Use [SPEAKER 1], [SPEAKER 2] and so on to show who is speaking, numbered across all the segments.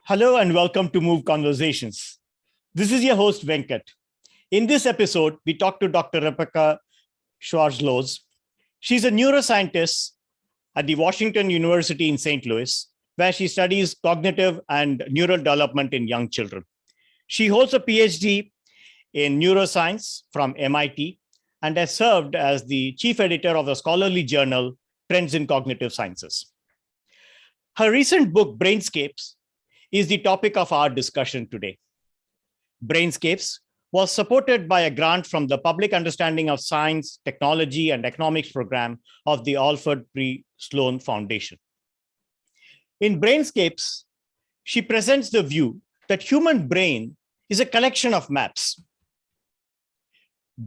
[SPEAKER 1] Hello and welcome to MoVeConversations. This is your host, Venkat. In this episode, we talk to Dr. Rebecca Schwarzlose. She's a neuroscientist at the Washington University in St. Louis, where she studies cognitive and neural development in young children. She holds a PhD in neuroscience from MIT and has served as the chief editor of the scholarly journal Trends in Cognitive Sciences. Her recent book, Brainscapes, is the topic of our discussion today. Brainscapes was supported by a grant from the Public Understanding of Science, Technology, and Economics program of the Alfred P. Sloan Foundation. In Brainscapes, she presents the view that human brain is a collection of maps,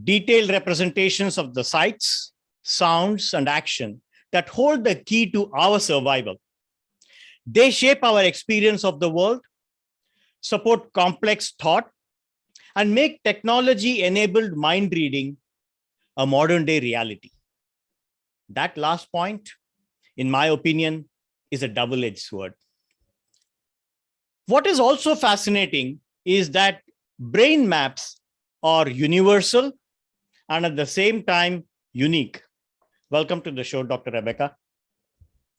[SPEAKER 1] detailed representations of the sights, sounds, and action that hold the key to our survival. They shape our experience of the world, support complex thought, and make technology-enabled mind reading a modern-day reality. That last point, in my opinion, is a double-edged sword. What is also fascinating is that brain maps are universal and at the same time unique. Welcome to the show, Dr. Rebecca.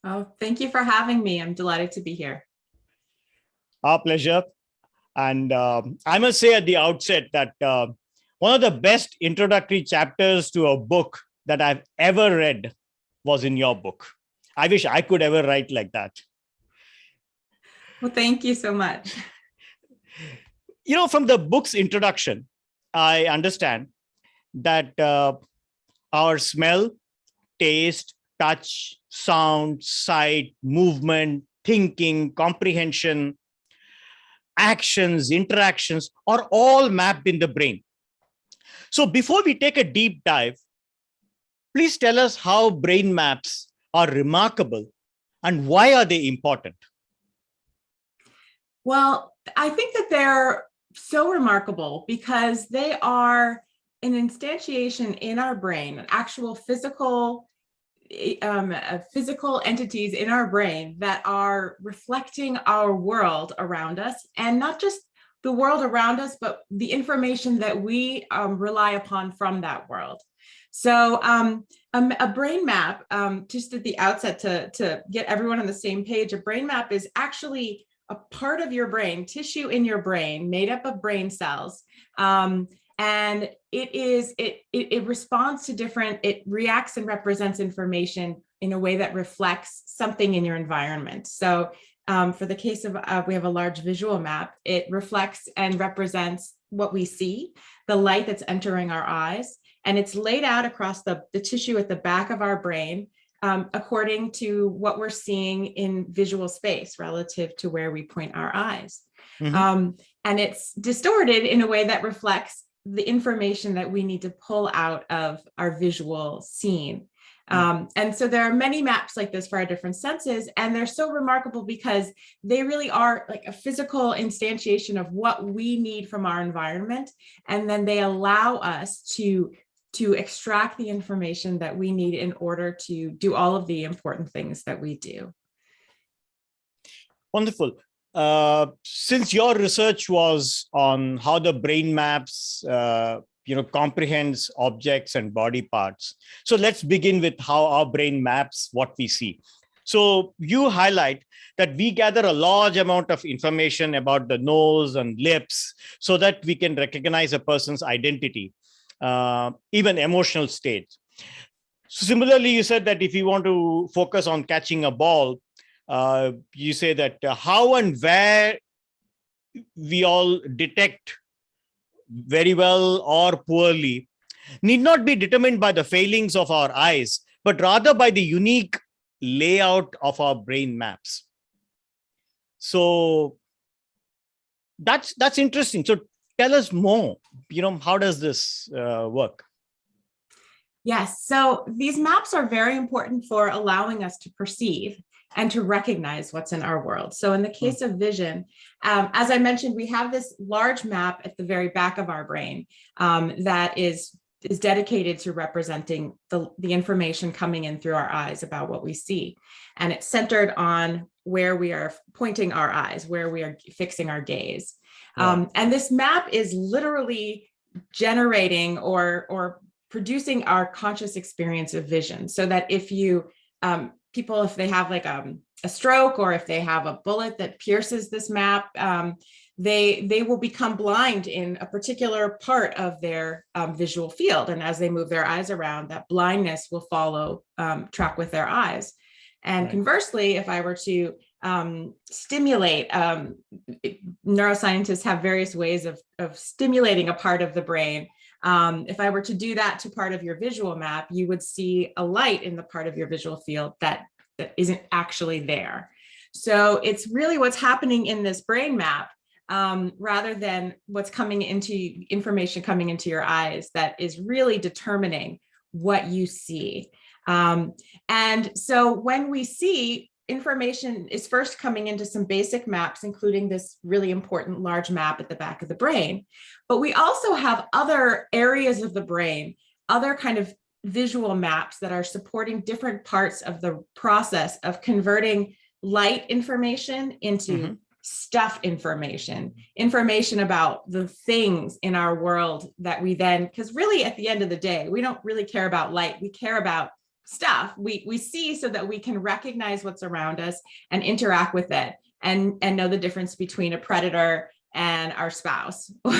[SPEAKER 2] Oh, thank you for having me. I'm delighted to be here.
[SPEAKER 1] Our pleasure. And I must say at the outset that one of the best introductory chapters to a book that I've ever read was in your book. I wish I could ever write like that.
[SPEAKER 2] Well, thank you so much.
[SPEAKER 1] You know, from the book's introduction, I understand that our smell, taste, touch, sound, sight, movement, thinking, comprehension, actions, interactions are all mapped in the brain. So before we take a deep dive, please tell us how brain maps are remarkable and why are they important?
[SPEAKER 2] Well, I think that they're so remarkable because they are an instantiation in our brain, an actual physical entities in our brain that are reflecting our world around us, and not just the world around us, but the information that we rely upon from that world. So a brain map, just at the outset to get everyone on the same page, a brain map is actually a part of your brain, tissue in your brain made up of brain cells. And it responds to it reacts and represents information in a way that reflects something in your environment. So for the case of, we have a large visual map, it reflects and represents what we see, the light that's entering our eyes, and it's laid out across the tissue at the back of our brain according to what we're seeing in visual space relative to where we point our eyes. Mm-hmm. And it's distorted in a way that reflects the information that we need to pull out of our visual scene. And so there are many maps like this for our different senses, and they're so remarkable because they really are like a physical instantiation of what we need from our environment. And then they allow us to extract the information that we need in order to do all of the important things that we do.
[SPEAKER 1] Wonderful. Since your research was on how the brain maps, comprehends objects and body parts. So let's begin with how our brain maps what we see. So you highlight that we gather a large amount of information about the nose and lips so that we can recognize a person's identity, even emotional state. So similarly, you said that if you want to focus on catching a ball, you say that how and where we all detect very well or poorly need not be determined by the failings of our eyes, but rather by the unique layout of our brain maps. So that's interesting. So tell us more, how does this work?
[SPEAKER 2] Yes, so these maps are very important for allowing us to perceive and to recognize what's in our world. So in the case of vision, as I mentioned, we have this large map at the very back of our brain that is dedicated to representing the information coming in through our eyes about what we see. And it's centered on where we are pointing our eyes, where we are fixing our gaze.
[SPEAKER 1] Right.
[SPEAKER 2] And this map is literally generating or producing our conscious experience of vision, so that if you people, if they have like a stroke, or if they have a bullet that pierces this map, they will become blind in a particular part of their visual field. And as they move their eyes around, that blindness will follow track with their eyes. And conversely, if I were to stimulate, neuroscientists have various ways of stimulating a part of the brain. If I were to do that to part of your visual map, you would see a light in the part of your visual field that isn't actually there. So it's really what's happening in this brain map, rather than what's coming into information coming into your eyes, that is really determining what you see. And so when we see, information is first coming into some basic maps, including this really important large map at the back of the brain. But we also have other areas of the brain, other kind of visual maps that are supporting different parts of the process of converting light information into stuff information, information about the things in our world that we then, because really at the end of the day, we don't really care about light, we care about stuff we see, so that we can recognize what's around us and interact with it, and know the difference between a predator and our spouse, or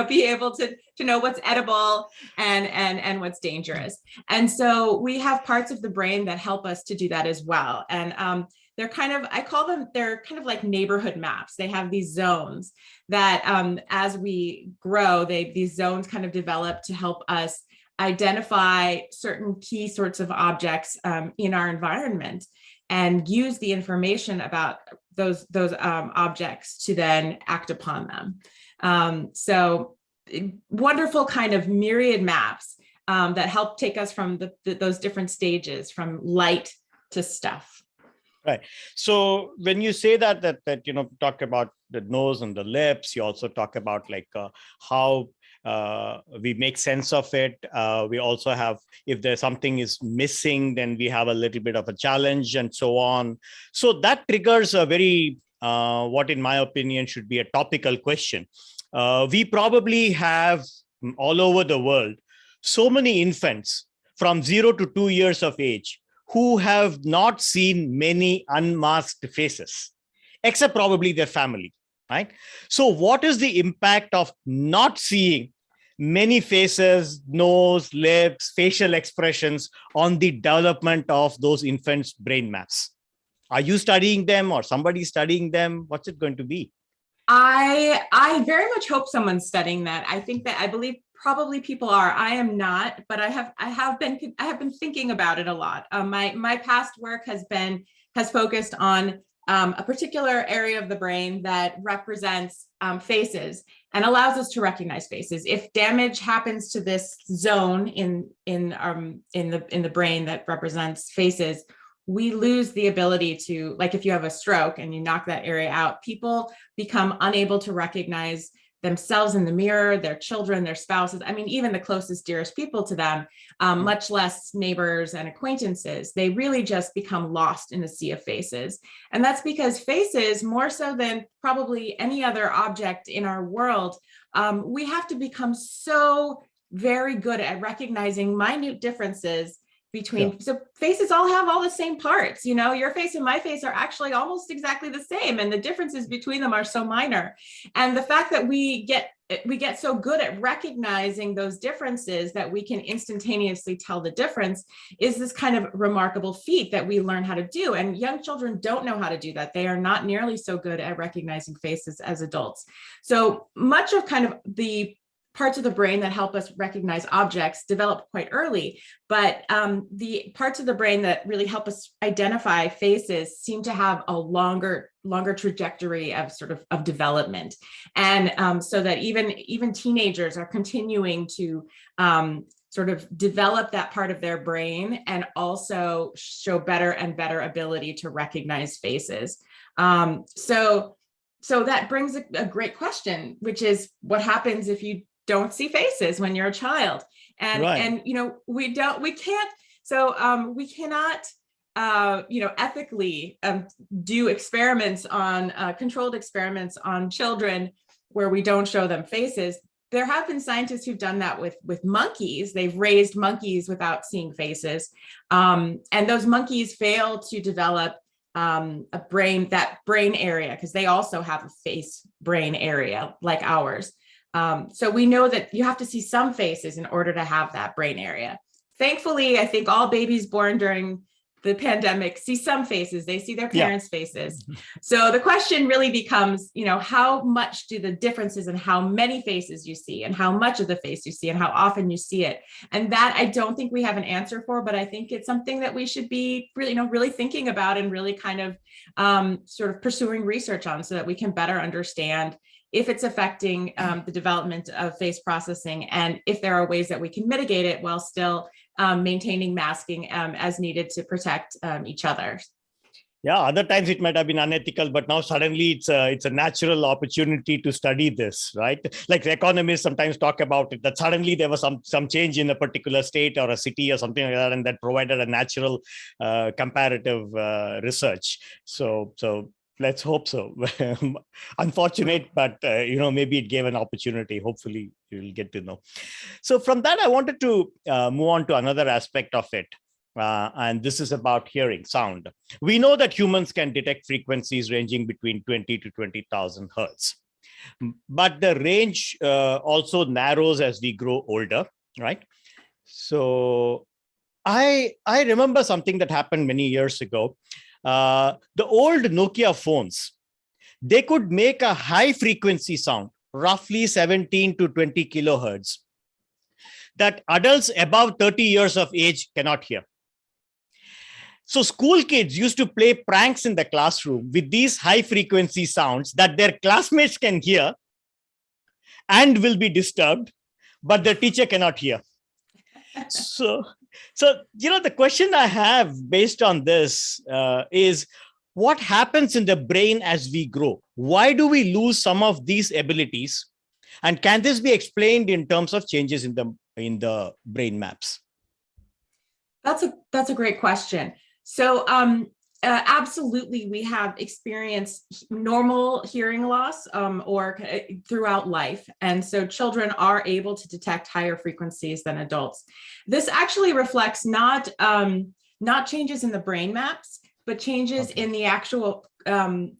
[SPEAKER 2] be able to know what's edible and what's dangerous. And so we have parts of the brain that help us to do that as well. And they're kind of, I call them, they're kind of like neighborhood maps. They have these zones that as we grow, these zones kind of develop to help us identify certain key sorts of objects in our environment, and use the information about those objects to then act upon them. So wonderful kind of myriad maps that help take us from those different stages, from light to stuff.
[SPEAKER 1] Right. So when you say that talk about the nose and the lips, you also talk about like how we make sense of it. We also have, if there's something is missing, then we have a little bit of a challenge and so on. So that triggers a very, what in my opinion should be a topical question. We probably have all over the world so many infants from 0 to 2 years of age who have not seen many unmasked faces, except probably their family, right? So what is the impact of not seeing many faces, nose, lips, facial expressions on the development of those infants' brain maps? Are you studying them, or somebody studying them? What's it going to be?
[SPEAKER 2] I very much hope someone's studying that. I believe probably people are. I am not, but I have been thinking about it a lot. My past work has focused on a particular area of the brain that represents faces and allows us to recognize faces. If damage happens to this zone in the brain that represents faces, we lose the ability to, like if you have a stroke and you knock that area out, people become unable to recognize themselves in the mirror, their children, their spouses, I mean, even the closest, dearest people to them, much less neighbors and acquaintances. They really just become lost in a sea of faces. And that's because faces, more so than probably any other object in our world, we have to become so very good at recognizing minute differences between, so faces all have all the same parts, your face and my face are actually almost exactly the same, and the differences between them are so minor. And the fact that we get so good at recognizing those differences that we can instantaneously tell the difference is this kind of remarkable feat that we learn how to do. And young children don't know how to do that. They are not nearly so good at recognizing faces as adults. So much of kind of the parts of the brain that help us recognize objects develop quite early, but the parts of the brain that really help us identify faces seem to have a longer trajectory of of development. And so that even teenagers are continuing to sort of develop that part of their brain and also show better and better ability to recognize faces. So that brings a great question, which is what happens if you don't see faces when you're a child? And we cannot ethically do experiments on controlled experiments on children where we don't show them faces. There have been scientists who've done that with monkeys. They've raised monkeys without seeing faces. And those monkeys fail to develop that brain area, because they also have a face brain area like ours. So we know that you have to see some faces in order to have that brain area. Thankfully, I think all babies born during the pandemic see some faces. They see their parents' faces. So the question really becomes, how much do the differences in how many faces you see and how much of the face you see and how often you see it? And that I don't think we have an answer for, but I think it's something that we should be really, really thinking about and really kind of sort of pursuing research on, so that we can better understand if it's affecting the development of face processing, and if there are ways that we can mitigate it while still maintaining masking as needed to protect each other.
[SPEAKER 1] Yeah, other times it might have been unethical, but now suddenly it's a natural opportunity to study this, right? Like the economists sometimes talk about it, that suddenly there was some change in a particular state or a city or something like that, and that provided a natural comparative research. So let's hope so. Unfortunate, but maybe it gave an opportunity. Hopefully you'll get to know. So from that, I wanted to move on to another aspect of it. And this is about hearing, sound. We know that humans can detect frequencies ranging between 20 to 20,000 hertz. But the range also narrows as we grow older, right? So I remember something that happened many years ago. The old Nokia phones, they could make a high frequency sound, roughly 17 to 20 kilohertz, that adults above 30 years of age cannot hear. So school kids used to play pranks in the classroom with these high frequency sounds that their classmates can hear and will be disturbed, but the teacher cannot hear. So the question I have based on this is, what happens in the brain as we grow? Why do we lose some of these abilities? And can this be explained in terms of changes in the brain maps?
[SPEAKER 2] That's a great question. So absolutely, we have experienced normal hearing loss or throughout life. And so children are able to detect higher frequencies than adults. This actually reflects not changes in the brain maps, but changes in the actual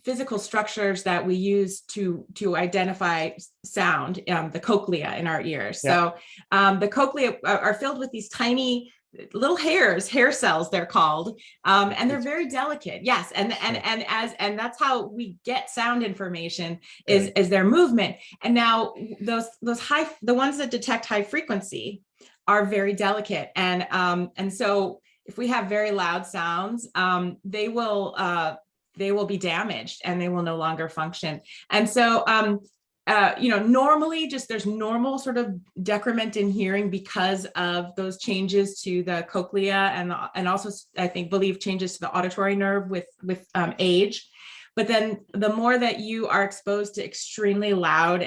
[SPEAKER 2] physical structures that we use to identify sound, the cochlea in our ears. Yeah. So the cochlea are filled with these tiny little hair cells, they're called, and they're very delicate. Yes, and that's how we get sound information is their movement. And now the ones that detect high frequency are very delicate, and so if we have very loud sounds, they will be damaged and they will no longer function. And so normally there's normal sort of decrement in hearing because of those changes to the cochlea and also I believe changes to the auditory nerve with age. But then the more that you are exposed to extremely loud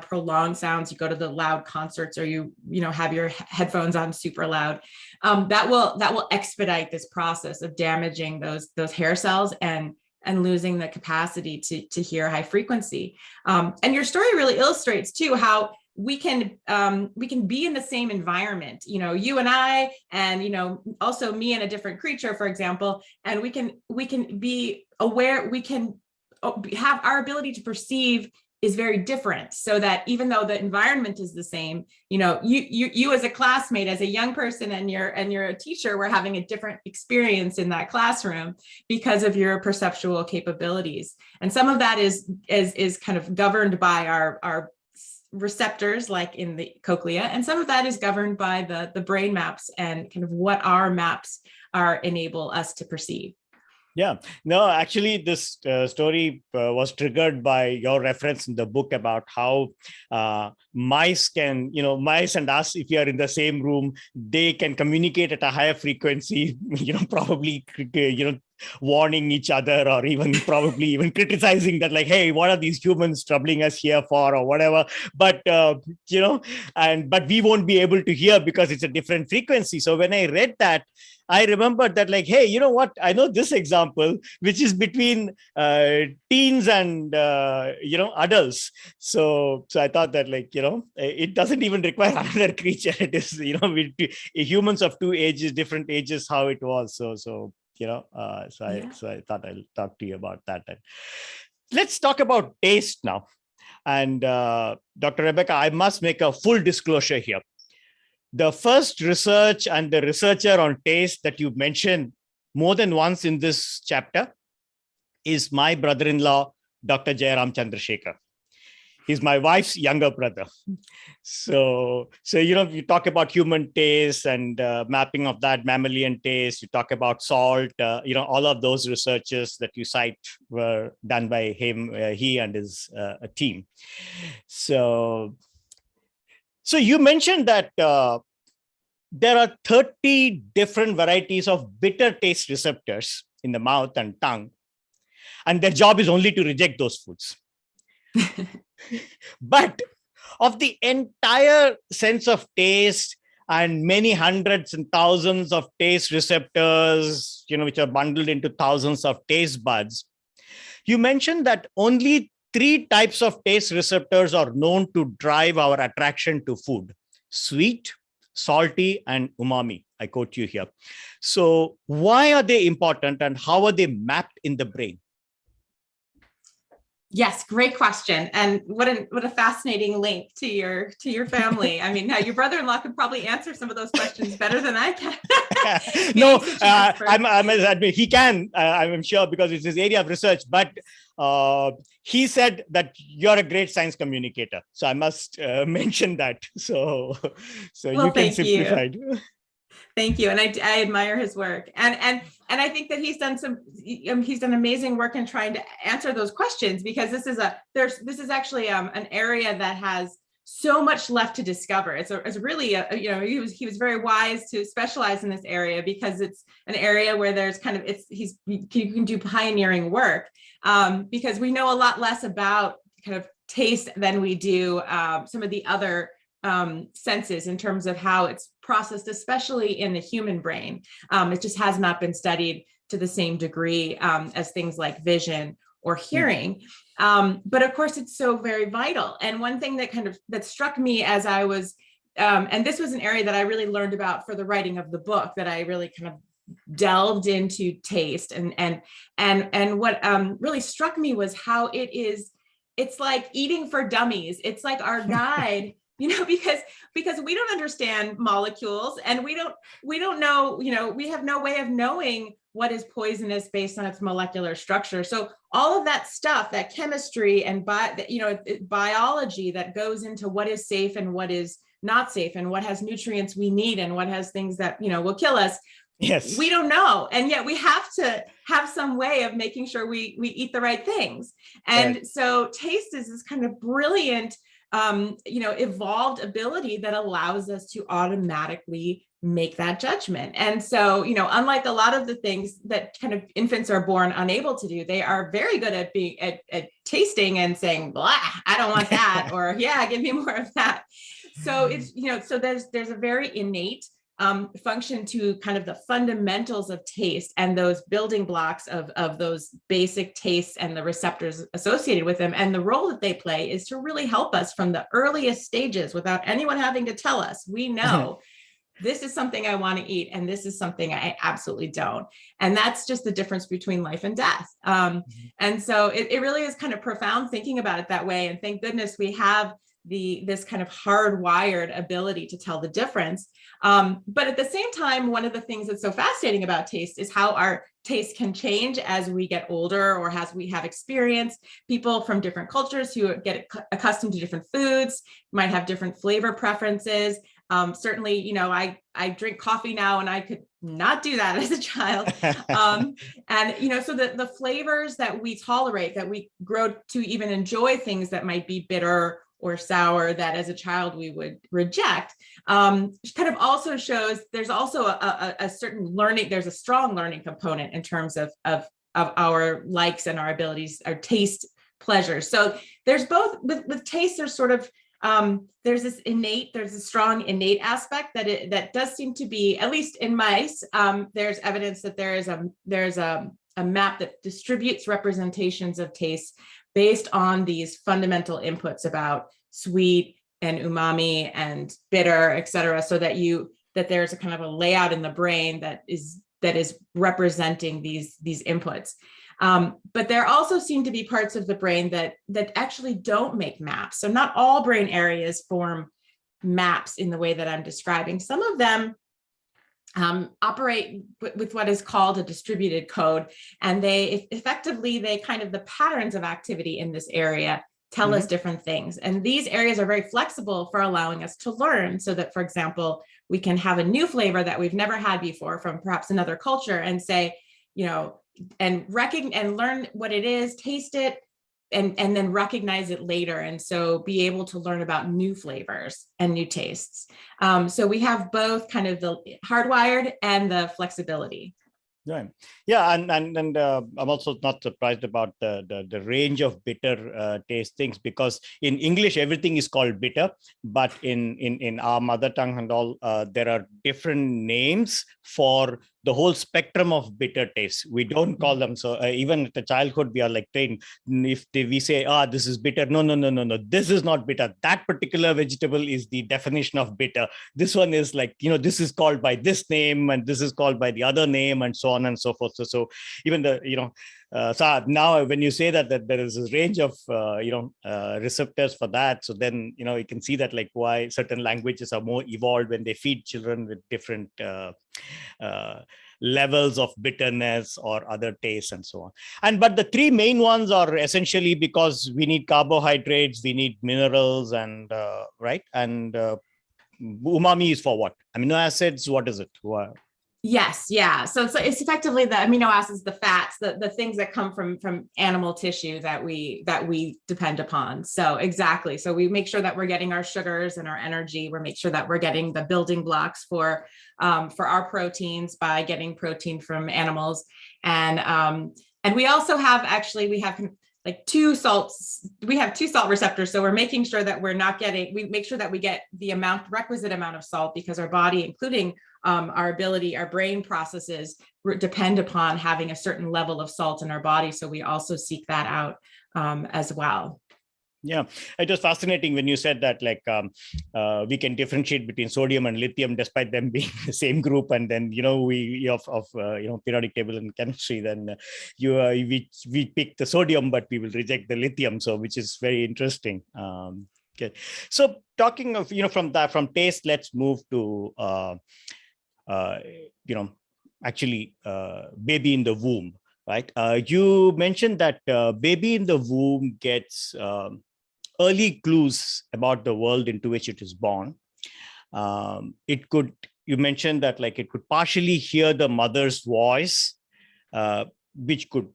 [SPEAKER 2] prolonged sounds, you go to the loud concerts or you have your headphones on super loud, that will expedite this process of damaging those hair cells and losing the capacity to hear high frequency. And your story really illustrates too how we can be in the same environment, you and I, and also me and a different creature, for example, and we can be aware, we can have our ability to perceive is very different, so that even though the environment is the same, you as a classmate, as a young person, and you're a teacher, we're having a different experience in that classroom because of your perceptual capabilities. And some of that is kind of governed by our receptors, like in the cochlea, and some of that is governed by the brain maps and kind of what our maps enable us to perceive.
[SPEAKER 1] Yeah, no, actually, this story was triggered by your reference in the book about how mice and us, if you are in the same room, they can communicate at a higher frequency, probably, warning each other, or even probably even criticizing that, like, hey, what are these humans troubling us here for, or whatever. But but we won't be able to hear because it's a different frequency. So when I read that, I remembered that, like, hey, you know what? I know this example, which is between teens and adults. So I thought that, like, it doesn't even require another creature. It is, humans of two ages, different ages, how it was. So I thought I'll talk to you about that. And let's talk about taste now. And Dr. Rebecca, I must make a full disclosure here. The first research and the researcher on taste that you mentioned more than once in this chapter is my brother-in-law, Dr. Jairam Chandrasekhar. He's my wife's younger brother. So you talk about human taste and mapping of that, mammalian taste. You talk about salt. All of those researches that you cite were done by him, he and his team. So you mentioned that there are 30 different varieties of bitter taste receptors in the mouth and tongue, and their job is only to reject those foods. But of the entire sense of taste and many hundreds and thousands of taste receptors, which are bundled into thousands of taste buds, you mentioned that only 3 types of taste receptors are known to drive our attraction to food: sweet, salty, and umami. I quote you here. So why are they important, and how are they mapped in the brain?
[SPEAKER 2] Yes, great question. And what a fascinating link to your family. I mean, now your brother-in-law could probably answer some of those questions better than I can.
[SPEAKER 1] No, he can, I'm sure, because it's his area of research. But he said that you're a great science communicator. So I must mention that. So well, you can simplify it.
[SPEAKER 2] Thank you, and I admire his work, and I think that he's done amazing work in trying to answer those questions, because this is actually an area that has so much left to discover. It's really he was very wise to specialize in this area, because it's an area where there's you can do pioneering work, because we know a lot less about kind of taste than we do some of the other senses in terms of how it's processed, especially in the human brain. It just has not been studied to the same degree as things like vision or hearing. But of course, it's so very vital. And one thing that struck me as I was, and this was an area that I really learned about for the writing of the book, that I really kind of delved into taste, and what really struck me was how it's like eating for dummies. It's like our guide. Because we don't understand molecules, and we don't know, we have no way of knowing what is poisonous based on its molecular structure. So all of that stuff, that chemistry and biology that goes into what is safe and what is not safe, and what has nutrients we need and what has things that, will kill us. Yes. We don't know. And yet we have to have some way of making sure we eat the right things. And right. So taste is this kind of brilliant evolved ability that allows us to automatically make that judgment. And so, unlike a lot of the things that kind of infants are born unable to do, they are very good at being at tasting and saying, blah, I don't want that, or yeah, give me more of that. So it's, so there's a very innate function to kind of the fundamentals of taste and those building blocks of those basic tastes and the receptors associated with them. And the role that they play is to really help us from the earliest stages, without anyone having to tell us. We know this is something I want to eat, and this is something I absolutely don't. And that's just the difference between life and death. And so it really is kind of profound thinking about it that way. And thank goodness we have this kind of hardwired ability to tell the difference. But at the same time, one of the things that's so fascinating about taste is how our taste can change as we get older, or as we have experience. People from different cultures who get accustomed to different foods might have different flavor preferences. Certainly, I drink coffee now, and I could not do that as a child. And, so the flavors that we tolerate, that we grow to even enjoy things that might be bitter or sour that as a child we would reject, kind of also shows there's also a certain learning, there's a strong learning component in terms of our likes and our abilities, our taste pleasures. So there's both with taste, there's sort of there's a strong innate aspect that does seem to be, at least in mice, there's evidence that there's a map that distributes representations of taste based on these fundamental inputs about sweet and umami and bitter, et cetera, so that there's a kind of a layout in the brain that is representing these inputs. But there also seem to be parts of the brain that actually don't make maps. So not all brain areas form maps in the way that I'm describing. Some of them operate with what is called a distributed code, and they kind of the patterns of activity in this area tell us different things. And these areas are very flexible for allowing us to learn, so that, for example, we can have a new flavor that we've never had before from perhaps another culture and say, and learn what it is, taste it, and then recognize it later. And so be able to learn about new flavors and new tastes. So we have both kind of the hardwired and the flexibility.
[SPEAKER 1] Right. Yeah, and I'm also not surprised about the range of bitter taste things, because in English everything is called bitter, but in our mother tongue and all, there are different names for the whole spectrum of bitter taste. We don't call them so. Even at the childhood, we are like trained. If we say, this is bitter, no, this is not bitter. That particular vegetable is the definition of bitter. This one is like, this is called by this name, and this is called by the other name, and so on and so forth. So even so now when you say that there is a range of receptors for that, so then you can see that like why certain languages are more evolved when they feed children with different levels of bitterness or other tastes and so on. But the three main ones are essentially because we need carbohydrates, we need minerals, and right, and umami is for what? Amino acids. What is it?
[SPEAKER 2] Yes, yeah. So it's effectively the amino acids, the fats, the things that come from animal tissue that we depend upon. So exactly. So we make sure that we're getting our sugars and our energy. We make sure that we're getting the building blocks for our proteins by getting protein from animals. And we also have like two salt receptors. So we're making sure that we make sure that we get the requisite amount of salt, because our body, including our brain processes depend upon having a certain level of salt in our body. So we also seek that out as well.
[SPEAKER 1] Yeah, it was fascinating when you said that, like, we can differentiate between sodium and lithium despite them being the same group. And then, we periodic table and chemistry, then we pick the sodium, but we will reject the lithium. So, which is very interesting. Okay. So talking of, from taste, let's move to, baby in the womb, right? You mentioned that baby in the womb gets early clues about the world into which it is born. You mentioned that like it could partially hear the mother's voice, which could,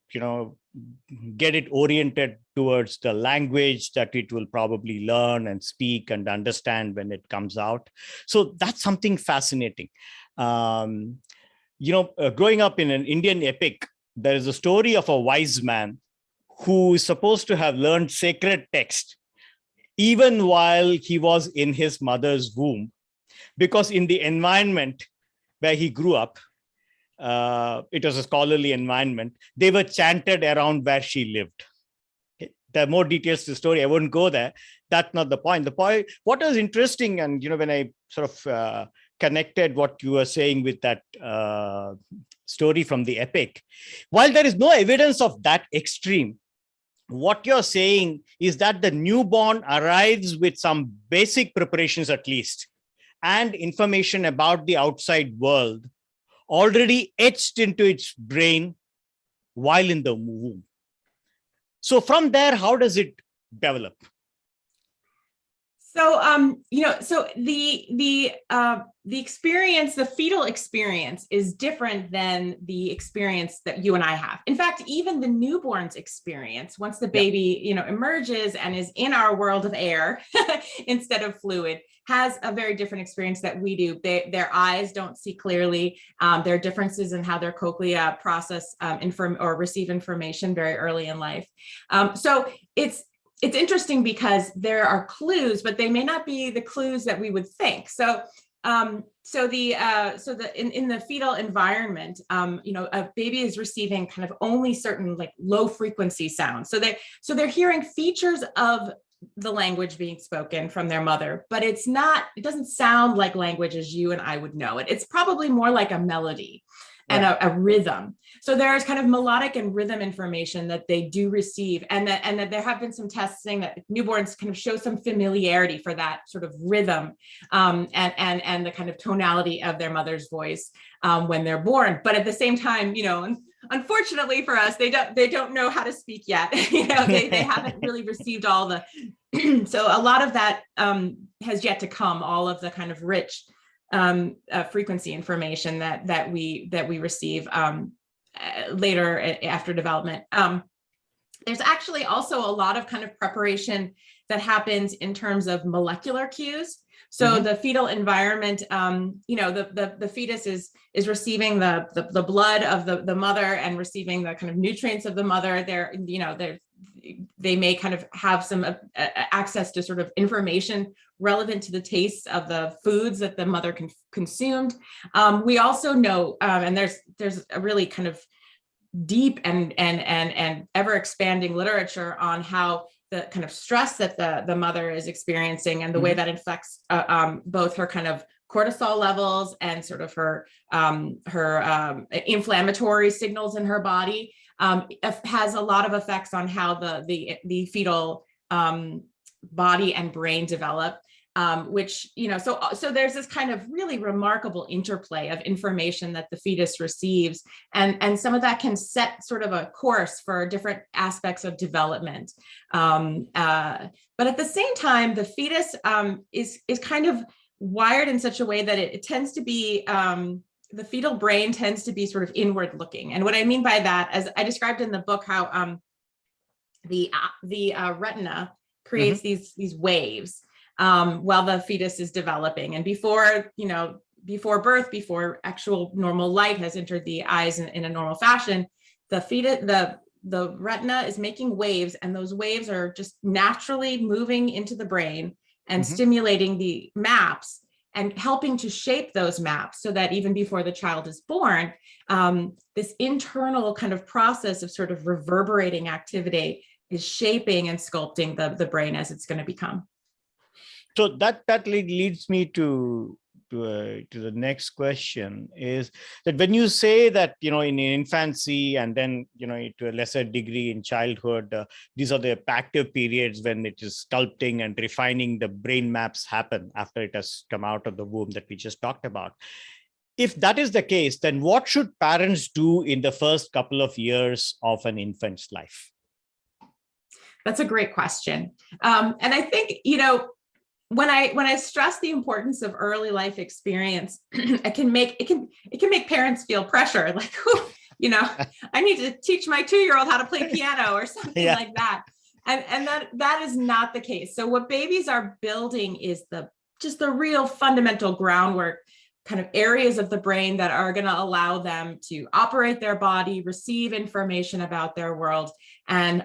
[SPEAKER 1] get it oriented towards the language that it will probably learn and speak and understand when it comes out. So that's something fascinating. Growing up in an Indian epic, there is a story of a wise man who is supposed to have learned sacred text even while he was in his mother's womb, because in the environment where he grew up, it was a scholarly environment, they were chanted around where she lived. Okay. There are more details to the story. I won't go there. That's not the point. The point, what was interesting, and when I sort of connected what you were saying with that story from the epic, while there is no evidence of that extreme, what you're saying is that the newborn arrives with some basic preparations at least, and information about the outside world already etched into its brain while in the womb. So from there, how does it develop?
[SPEAKER 2] So, so the experience, the fetal experience is different than the experience that you and I have. In fact, even the newborn's experience, once the baby, emerges and is in our world of air instead of fluid, has a very different experience that we do. Their eyes don't see clearly. There are differences in how their cochlea process or receive information very early in life. So it's interesting because there are clues, but they may not be the clues that we would think. So, in the fetal environment, a baby is receiving kind of only certain like low frequency sounds. So they're hearing features of the language being spoken from their mother, but it doesn't sound like language as you and I would know it. It's probably more like a melody and a rhythm. So there's kind of melodic and rhythm information that they do receive. And that there have been some tests saying that newborns kind of show some familiarity for that sort of rhythm and the kind of tonality of their mother's voice when they're born. But at the same time, unfortunately for us, they don't know how to speak yet. They haven't really received all the, so a lot of that has yet to come, all of the kind of rich frequency information that we receive later after development. There's actually also a lot of kind of preparation that happens in terms of molecular cues. So the fetal environment, the fetus is receiving the blood of the mother and receiving the kind of nutrients of the mother. They may kind of have some access to sort of information relevant to the tastes of the foods that the mother consumed. We also know, and there's a really kind of deep and ever expanding literature on how the kind of stress that the mother is experiencing and the way that affects both her kind of cortisol levels and sort of her inflammatory signals in her body has a lot of effects on how the fetal body and brain develop. Which, so there's this kind of really remarkable interplay of information that the fetus receives, and some of that can set sort of a course for different aspects of development. But at the same time, the fetus is kind of wired in such a way that it tends to be, the fetal brain tends to be sort of inward looking. And what I mean by that, as I described in the book, how the retina creates these waves while the fetus is developing. And before birth, before actual normal light has entered the eyes in a normal fashion, the retina is making waves, and those waves are just naturally moving into the brain and stimulating the maps and helping to shape those maps so that even before the child is born, this internal kind of process of sort of reverberating activity is shaping and sculpting the brain as it's going to become.
[SPEAKER 1] So that leads me to the next question, is that when you say that, in infancy and then, to a lesser degree in childhood, these are the active periods when it is sculpting and refining the brain maps happen after it has come out of the womb that we just talked about. If that is the case, then what should parents do in the first couple of years of an infant's life?
[SPEAKER 2] That's a great question. And I think, when I stress the importance of early life experience, it can make parents feel pressure, like, I need to teach my 2-year-old how to play piano or something like that. And that is not the case. So what babies are building is just the real fundamental groundwork, kind of areas of the brain that are going to allow them to operate their body, receive information about their world, and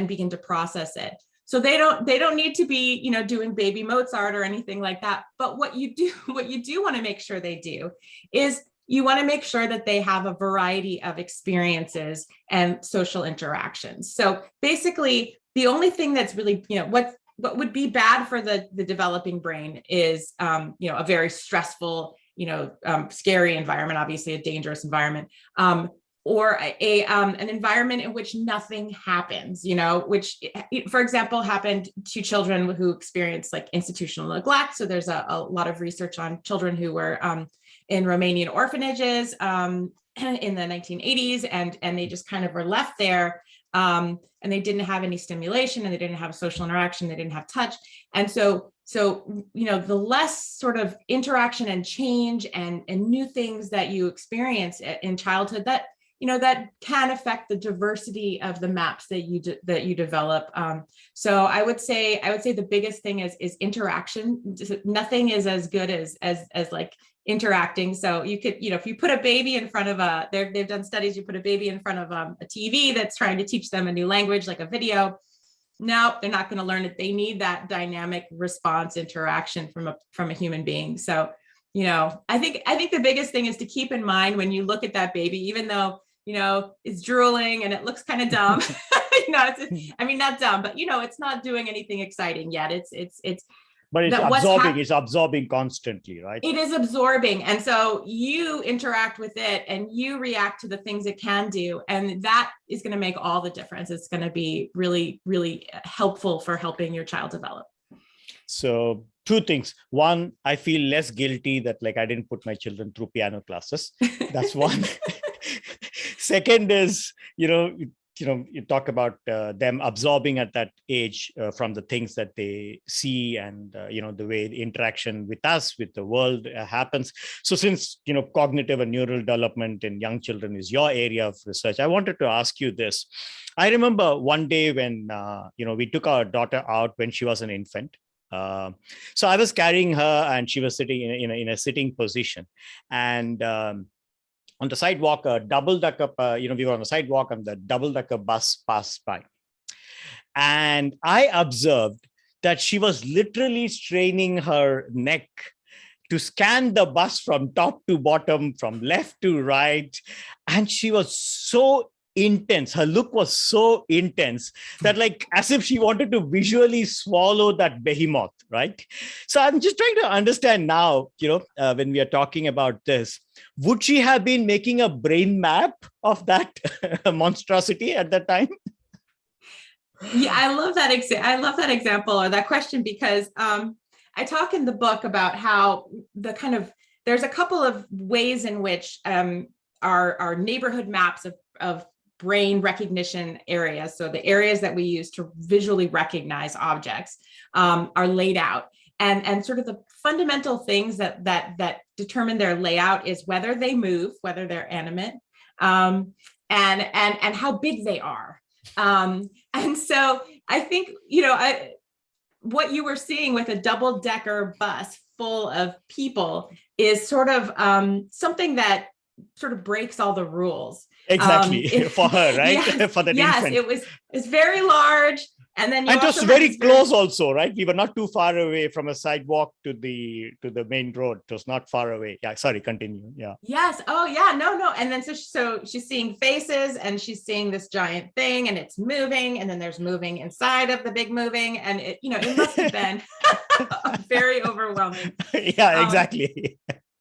[SPEAKER 2] begin to process it. So they don't need to be, doing baby Mozart or anything like that. But what you do want to make sure they do is you want to make sure that they have a variety of experiences and social interactions. So basically, the only thing that's really, what would be bad for the developing brain is, a very stressful, scary environment, obviously a dangerous environment, or an environment in which nothing happens, which, for example, happened to children who experienced like institutional neglect. So there's a lot of research on children who were in Romanian orphanages in the 1980s, and they just kind of were left there And they didn't have any stimulation, and they didn't have social interaction, they didn't have touch. And so, the less sort of interaction and change and new things that you experience in childhood, that can affect the diversity of the maps that you develop. So I would say the biggest thing is interaction. Nothing is as good as like interacting. So you could, if you put a baby in front of they've done studies, you put a baby in front of a TV that's trying to teach them a new language, like a video. No, they're not going to learn it. They need that dynamic response interaction from a human being. So, I think the biggest thing is to keep in mind when you look at that baby, even though, it's drooling and it looks kind of dumb, not dumb, but it's not doing anything exciting yet.
[SPEAKER 1] But it's absorbing constantly, right?
[SPEAKER 2] It is absorbing. And so you interact with it and you react to the things it can do. And that is going to make all the difference. It's going to be really, really helpful for helping your child develop.
[SPEAKER 1] So 2 things. One, I feel less guilty that I didn't put my children through piano classes. That's one. Second is, you talk about them absorbing at that age from the things that they see and, the way the interaction with us, with the world happens. So since, cognitive and neural development in young children is your area of research, I wanted to ask you this. I remember one day when, we took our daughter out when she was an infant. So I was carrying her and she was sitting in a sitting position. And on the sidewalk, a double-decker, we were on the sidewalk and the double-decker bus passed by. And I observed that she was literally straining her neck to scan the bus from top to bottom, from left to right. And she was so intense. Her look was so intense that as if she wanted to visually swallow that behemoth, right? So I'm just trying to understand now, when we are talking about this, would she have been making a brain map of that monstrosity at that time?
[SPEAKER 2] Yeah, I love that example or that question, because I talk in the book about how there's a couple of ways in which our neighborhood maps of brain recognition areas, so the areas that we use to visually recognize objects, are laid out. And sort of the fundamental things that determine their layout is whether they move, whether they're animate, and how big they are. And so I think, what you were seeing with a double-decker bus full of people is sort of something that sort of breaks all the rules.
[SPEAKER 1] Exactly. For her, right?
[SPEAKER 2] Yes,
[SPEAKER 1] for the infant.
[SPEAKER 2] It's very large. And then
[SPEAKER 1] it was very close also, right? We were not too far away from a sidewalk to the main road. It was not far away. Yeah, sorry, continue. Yeah.
[SPEAKER 2] Yes. Oh, yeah. No. And then so she's seeing faces and she's seeing this giant thing and it's moving, and then there's moving inside of the big moving, and it must have been very overwhelming.
[SPEAKER 1] Yeah, exactly.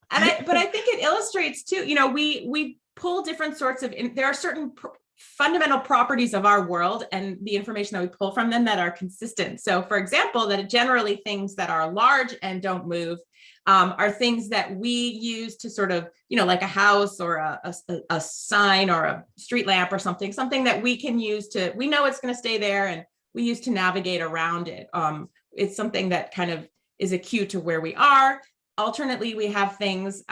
[SPEAKER 2] But I think it illustrates too, we pull different sorts of, there are certain fundamental properties of our world and the information that we pull from them that are consistent. So for example, that generally things that are large and don't move are things that we use to sort of, like a house or a sign or a street lamp or something that we can use we know it's going to stay there and we use to navigate around it. It's something that kind of is a cue to where we are. Alternately, we have things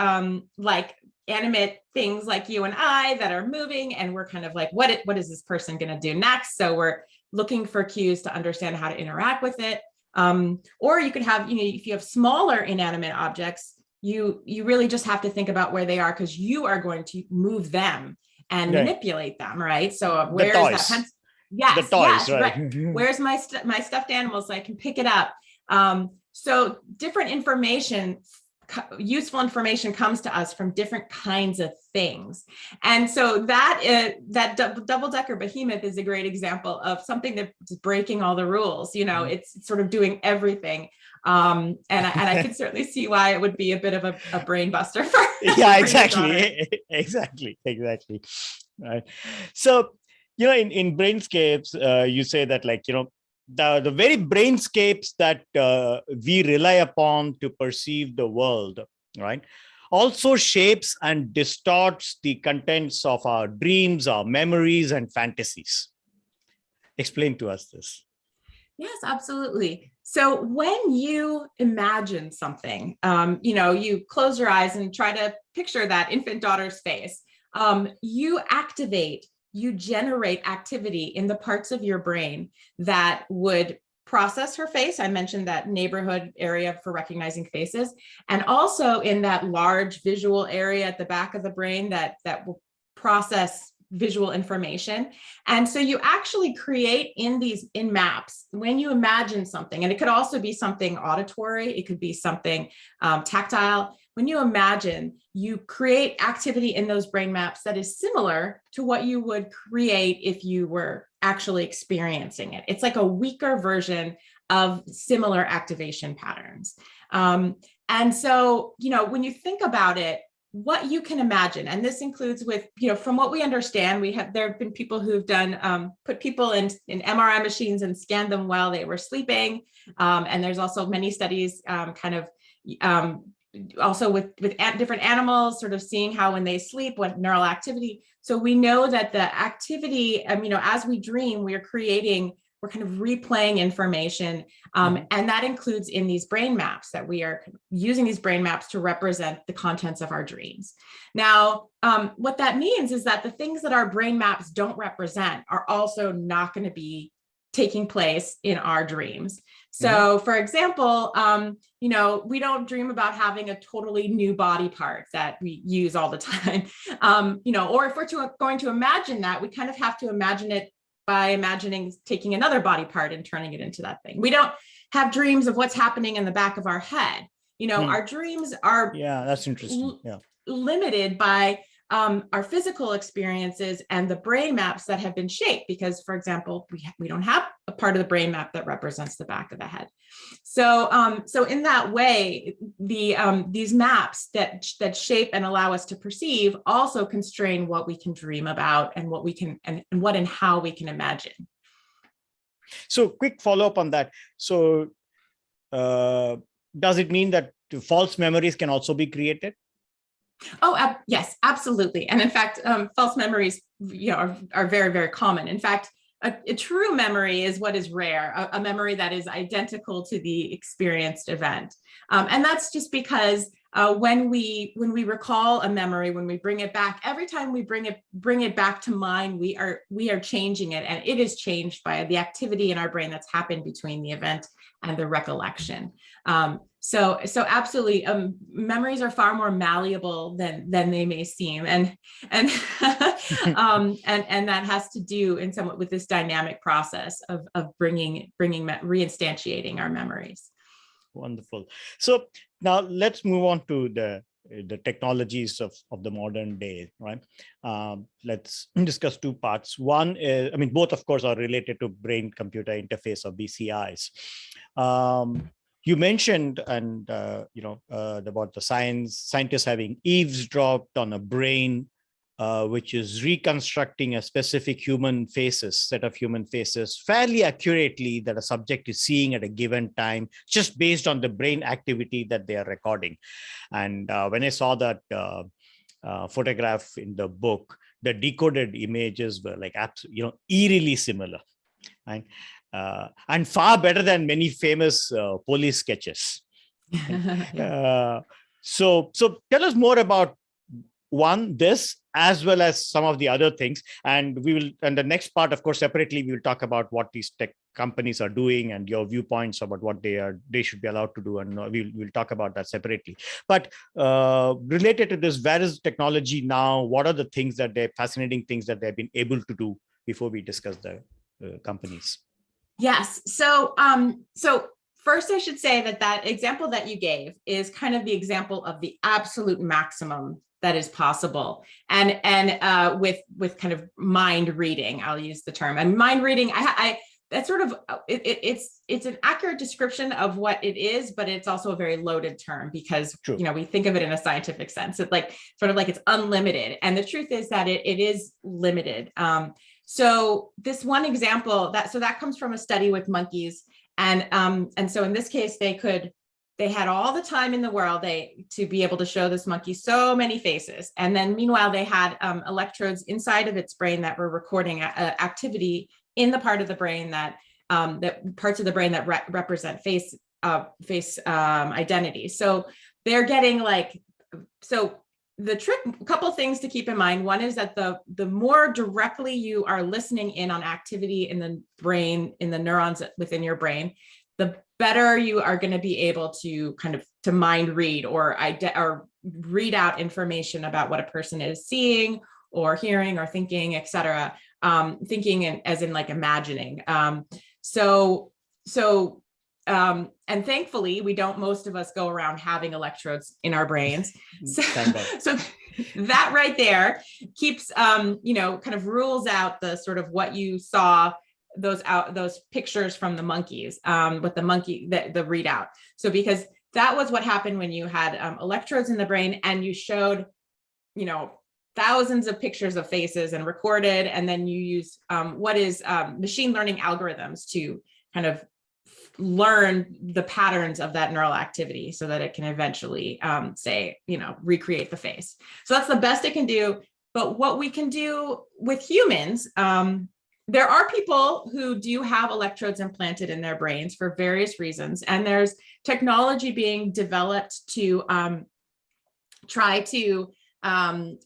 [SPEAKER 2] like animate things like you and I that are moving, and we're kind of like, what is this person going to do next? So we're looking for cues to understand how to interact with it. Or you could have, if you have smaller inanimate objects, you really just have to think about where they are, because you are going to move them and manipulate them, right? So where's that pencil? Yes, the toys, yes, right. Where's my stuffed animal so I can pick it up? So different information, useful information comes to us from different kinds of things. And so that double-decker behemoth is a great example of something that's breaking all the rules. It's sort of doing everything. And I can certainly see why it would be a bit of a brain buster for
[SPEAKER 1] yeah, exactly. Right. So, in Brainscapes, you say that the very brainscapes that we rely upon to perceive the world, right, also shapes and distorts the contents of our dreams, our memories, and fantasies. explain to us this.
[SPEAKER 2] Yes, absolutely. So when you imagine something, you close your eyes and try to picture that infant daughter's face. You generate activity in the parts of your brain that would process her face. I mentioned that neighborhood area for recognizing faces, and also in that large visual area at the back of the brain that will process visual information. And so you actually create in maps when you imagine something, and it could also be something auditory, it could be something tactile. When you imagine, you create activity in those brain maps that is similar to what you would create if you were actually experiencing it. It's like a weaker version of similar activation patterns. And so, when you think about it, what you can imagine, and this includes with, from what we understand, there have been people who've done, put people in MRI machines and scanned them while they were sleeping. And there's also many studies also with different animals, sort of seeing how when they sleep, what neural activity. So we know that the activity, as we dream, we're kind of replaying information. And that includes in these brain maps, that we are using these brain maps to represent the contents of our dreams. Now, what that means is that the things that our brain maps don't represent are also not going to be taking place in our dreams. So for example, we don't dream about having a totally new body part that we use all the time. Or if we're going to imagine that, we kind of have to imagine it by imagining taking another body part and turning it into that thing. We don't have dreams of what's happening in the back of our head. Our dreams are
[SPEAKER 1] that's interesting.
[SPEAKER 2] Limited by our physical experiences and the brain maps that have been shaped, because, for example, we don't have a part of the brain map that represents the back of the head. So, so in that way, these maps that shape and allow us to perceive also constrain what we can dream about and what we can and what and how we can imagine.
[SPEAKER 1] So, quick follow-up on that. So, does it mean that false memories can also be created?
[SPEAKER 2] Oh, yes, absolutely. And in fact, false memories, are very, very common. In fact, a true memory is what is rare, a memory that is identical to the experienced event. And that's just because when we recall a memory, when we bring it back, every time we bring it back to mind, we are changing it, and it is changed by the activity in our brain that's happened between the event and the recollection. So absolutely, memories are far more malleable than they may seem, and and that has to do in somewhat with this dynamic process of reinstantiating our memories.
[SPEAKER 1] Wonderful. So now let's move on to the technologies of the modern day, right? Let's discuss two parts. One is, both of course are related to brain-computer interface, or BCIs. You mentioned about the scientists having eavesdropped on a brain, which is reconstructing a specific set of human faces fairly accurately that a subject is seeing at a given time, just based on the brain activity that they are recording. And when I saw that photograph in the book, the decoded images were like eerily similar, right? And far better than many famous police sketches. So tell us more about this, as well as some of the other things. And the next part, of course, separately, we will talk about what these tech companies are doing and your viewpoints about what they should be allowed to do. And we'll talk about that separately. But related to this, where is technology now? What are the fascinating things that they've been able to do, before we discuss the companies?
[SPEAKER 2] Yes. So first, I should say that example that you gave is kind of the example of the absolute maximum that is possible, and with kind of mind reading, I'll use the term. And mind reading, that's sort of it's an accurate description of what it is, but it's also a very loaded term, because
[SPEAKER 1] True.
[SPEAKER 2] We think of it in a scientific sense. It's sort of like it's unlimited, and the truth is that it is limited. So this one example that comes from a study with monkeys, and so in this case they had all the time in the world to be able to show this monkey so many faces, and then meanwhile they had electrodes inside of its brain that were recording activity in the part of the brain that parts of the brain that represent face identity. So they're getting the trick, a couple things to keep in mind. One is that the more directly you are listening in on activity in the brain, in the neurons within your brain, the better you are going to be able to to mind read or read out information about what a person is seeing or hearing or thinking, etc. Thinking as in like imagining. And thankfully, most of us go around having electrodes in our brains. So that right there keeps, kind of rules out the sort of what you saw, those pictures from the monkeys, with the monkey, the readout. So because that was what happened when you had electrodes in the brain and you showed, thousands of pictures of faces and recorded, and then you use machine learning algorithms to kind of learn the patterns of that neural activity so that it can eventually recreate the face. So that's the best it can do. But what we can do with humans, there are people who do have electrodes implanted in their brains for various reasons. And there's technology being developed to try to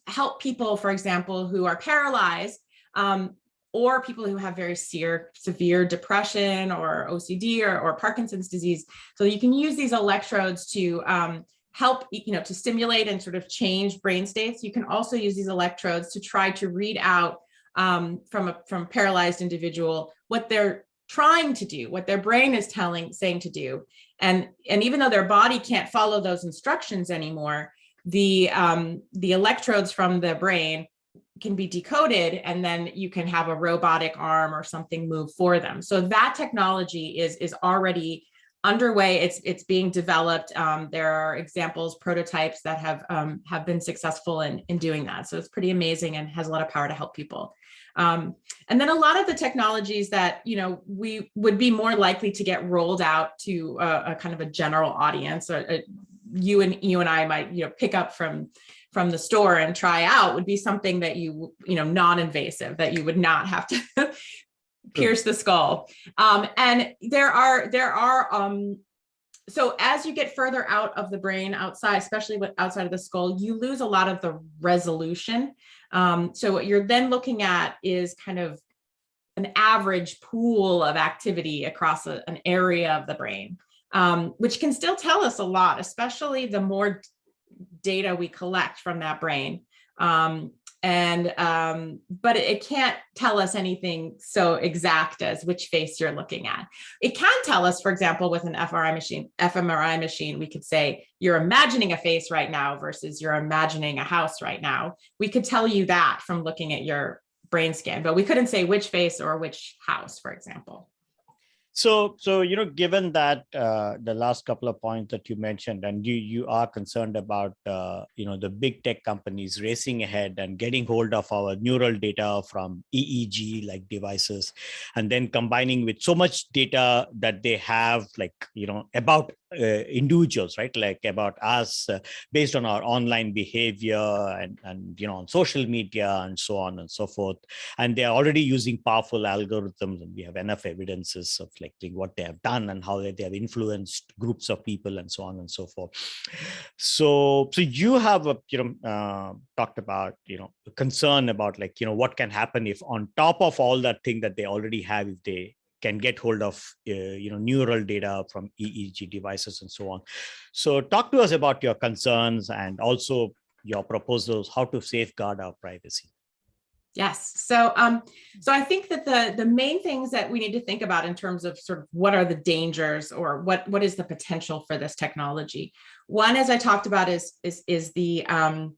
[SPEAKER 2] help people, for example, who are paralyzed, or people who have very severe depression or OCD or Parkinson's disease. So you can use these electrodes to help, to stimulate and sort of change brain states. You can also use these electrodes to try to read out from a paralyzed individual what they're trying to do, what their brain is saying to do. And even though their body can't follow those instructions anymore, the electrodes from the brain can be decoded, and then you can have a robotic arm or something move for them. So that technology is already underway. It's being developed. There are examples, prototypes that have been successful in doing that. So it's pretty amazing and has a lot of power to help people. And then a lot of the technologies that we would be more likely to get rolled out to a kind of a general audience, or you and I might pick up from the store and try out, would be something that non-invasive, that you would not have to pierce the skull. And there are so as you get further out of the brain, outside, especially outside of the skull, you lose a lot of the resolution. So what you're then looking at is kind of an average pool of activity across an area of the brain, which can still tell us a lot, especially the more data we collect from that brain. But it can't tell us anything so exact as which face you're looking at. It can tell us, for example, with an fMRI machine, we could say, you're imagining a face right now versus you're imagining a house right now. We could tell you that from looking at your brain scan, but we couldn't say which face or which house, for example.
[SPEAKER 1] So given that the last couple of points that you mentioned, and you are concerned about the big tech companies racing ahead and getting hold of our neural data from EEG like devices, and then combining with so much data that they have, about individuals, right? Like about us, based on our online behavior and on social media and so on and so forth. And they're already using powerful algorithms, and we have enough evidences of what they have done and how they have influenced groups of people and so on and so forth. So you have talked about concern about what can happen if, on top of all that thing that they already have, if they can get hold of neural data from EEG devices and so on. So talk to us about your concerns and also your proposals, how to safeguard our privacy.
[SPEAKER 2] Yes. So I think that the main things that we need to think about in terms of sort of what are the dangers, or what is the potential for this technology. One, as I talked about, is the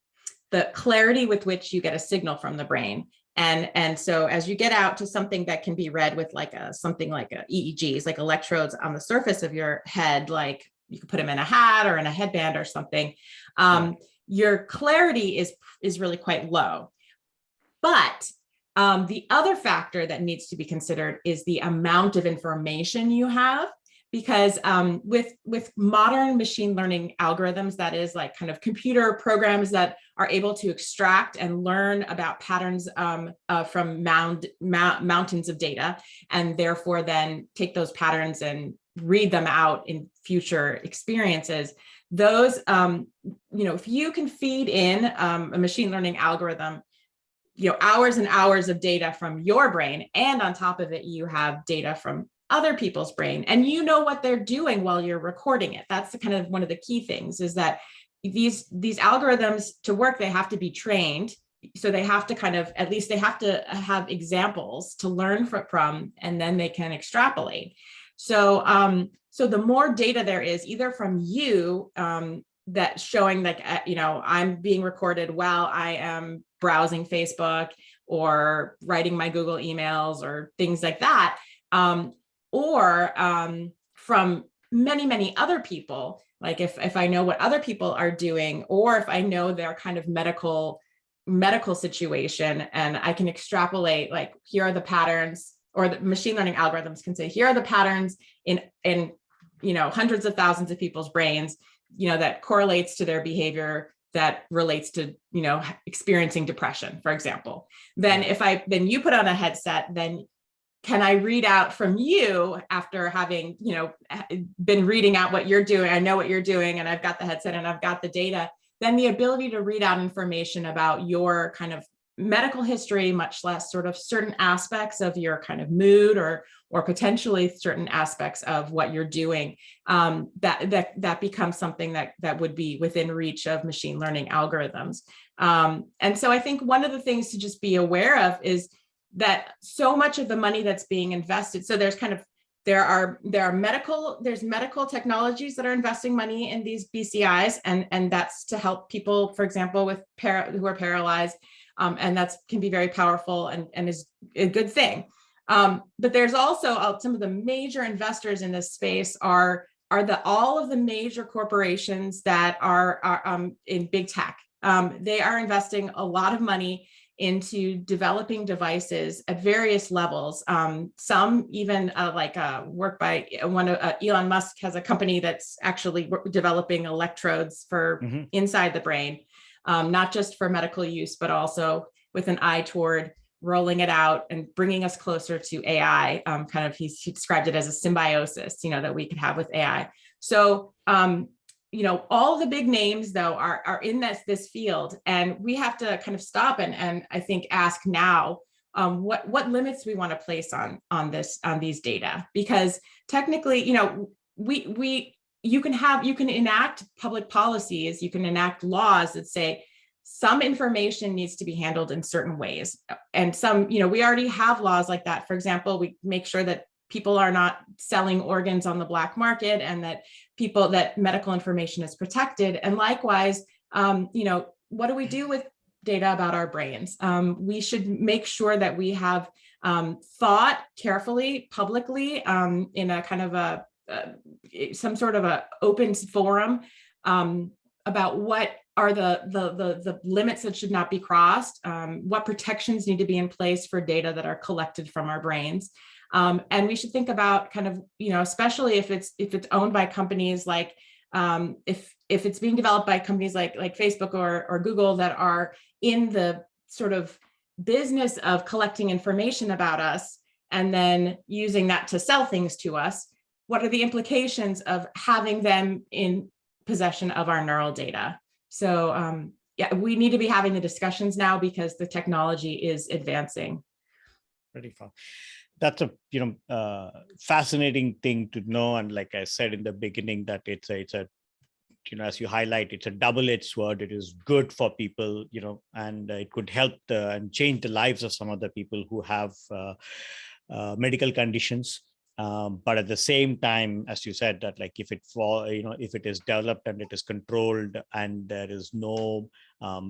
[SPEAKER 2] clarity with which you get a signal from the brain. And so as you get out to something that can be read with something like EEGs, like electrodes on the surface of your head, like you could put them in a hat or in a headband or something, your clarity is really quite low. But the other factor that needs to be considered is the amount of information you have, because with modern machine learning algorithms, that is like kind of computer programs that are able to extract and learn about patterns from mountains of data, and therefore then take those patterns and read them out in future experiences. Those, if you can feed in a machine learning algorithm, hours and hours of data from your brain, and on top of it, you have data from other people's brain, and you know what they're doing while you're recording it. That's kind of one of the key things, is that these algorithms, to work, they have to be trained. So they have to kind of, at least they have to have examples to learn from, and then they can extrapolate. So, so the more data there is, either from you, that showing like, I'm being recorded while I am browsing Facebook or writing my Google emails or things like that, or from many, many other people, like if I know what other people are doing, or if I know their kind of medical situation, and I can extrapolate, like, here are the patterns, or the machine learning algorithms can say, here are the patterns in hundreds of thousands of people's brains, that correlates to their behavior that relates to, experiencing depression, for example. Then then you put on a headset, then can I read out from you after having, been reading out what you're doing? I know what you're doing, and I've got the headset and I've got the data. Then the ability to read out information about your kind of medical history, much less sort of certain aspects of your kind of mood, or potentially certain aspects of what you're doing, that becomes something that would be within reach of machine learning algorithms. And so I think one of the things to just be aware of is that so much of the money that's being invested, so there's medical technologies that are investing money in these BCIs, and that's to help people, for example, who are paralyzed, and that can be very powerful and is a good thing. But there's also some of the major investors in this space are all of the major corporations that are in big tech. They are investing a lot of money into developing devices at various levels. Some even work by Elon Musk has a company that's actually developing electrodes for inside the brain, not just for medical use, but also with an eye toward rolling it out and bringing us closer to AI. He described it as a symbiosis, that we could have with AI. So, all the big names though are in this field, and we have to kind of stop and I think ask now, what limits we want to place on these data, because technically, you can enact public policies, you can enact laws that say some information needs to be handled in certain ways, and some, we already have laws like that. For example, we make sure that people are not selling organs on the black market, and that medical information is protected. And likewise, what do we do with data about our brains? We should make sure that we have thought carefully, publicly, in a kind of some sort of a open forum, about what are the limits that should not be crossed, what protections need to be in place for data that are collected from our brains. And we should think about kind of, especially if it's owned by companies like, if it's being developed by companies like Facebook or Google that are in the sort of business of collecting information about us and then using that to sell things to us, what are the implications of having them in possession of our neural data? So we need to be having the discussions now because the technology is advancing.
[SPEAKER 1] Pretty far. That's a fascinating thing to know, and like I said in the beginning, that it's a as you highlight, it's a double-edged sword. It is good for people, and it could help and change the lives of some of the people who have medical conditions. But at the same time, as you said, that like if it is developed and it is controlled and there is no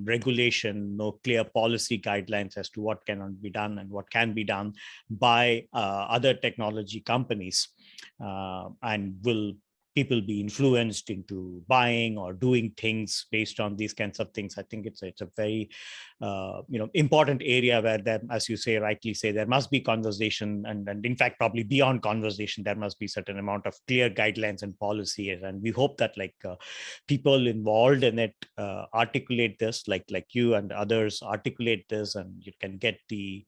[SPEAKER 1] regulation, no clear policy guidelines as to what cannot be done and what can be done by other technology companies, and will people be influenced into buying or doing things based on these kinds of things. I think it's a very important area where there, as you say, rightly say, there must be conversation, and in fact probably beyond conversation there must be certain amount of clear guidelines and policies, and we hope that people involved in it articulate this, like you and others articulate this, and you can get the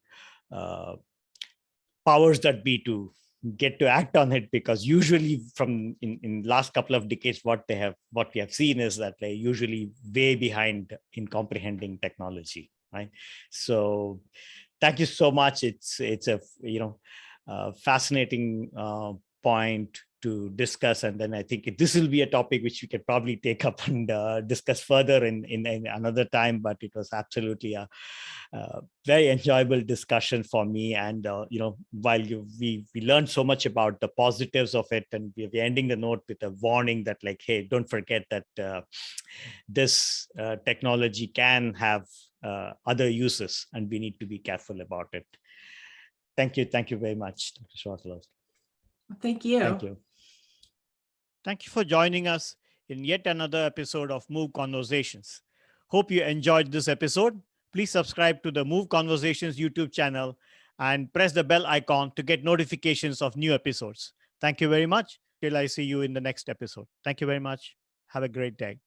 [SPEAKER 1] powers that be to get to act on it, because usually from in last couple of decades what we have seen is that they're usually way behind in comprehending technology, right? So thank you so much. It's a fascinating point to discuss, and then I think this will be a topic which we could probably take up and discuss further in another time, but it was absolutely a very enjoyable discussion for me. And while we learned so much about the positives of it, and we're ending the note with a warning that hey, don't forget that this technology can have other uses, and we need to be careful about it. Thank you very much, Dr. Schwarzlose.
[SPEAKER 2] Thank you.
[SPEAKER 1] Thank you. Thank you for joining us in yet another episode of MoVeConversations. Hope you enjoyed this episode. Please subscribe to the MoVeConversations YouTube channel and press the bell icon to get notifications of new episodes. Thank you very much. Till I see you in the next episode. Thank you very much. Have a great day.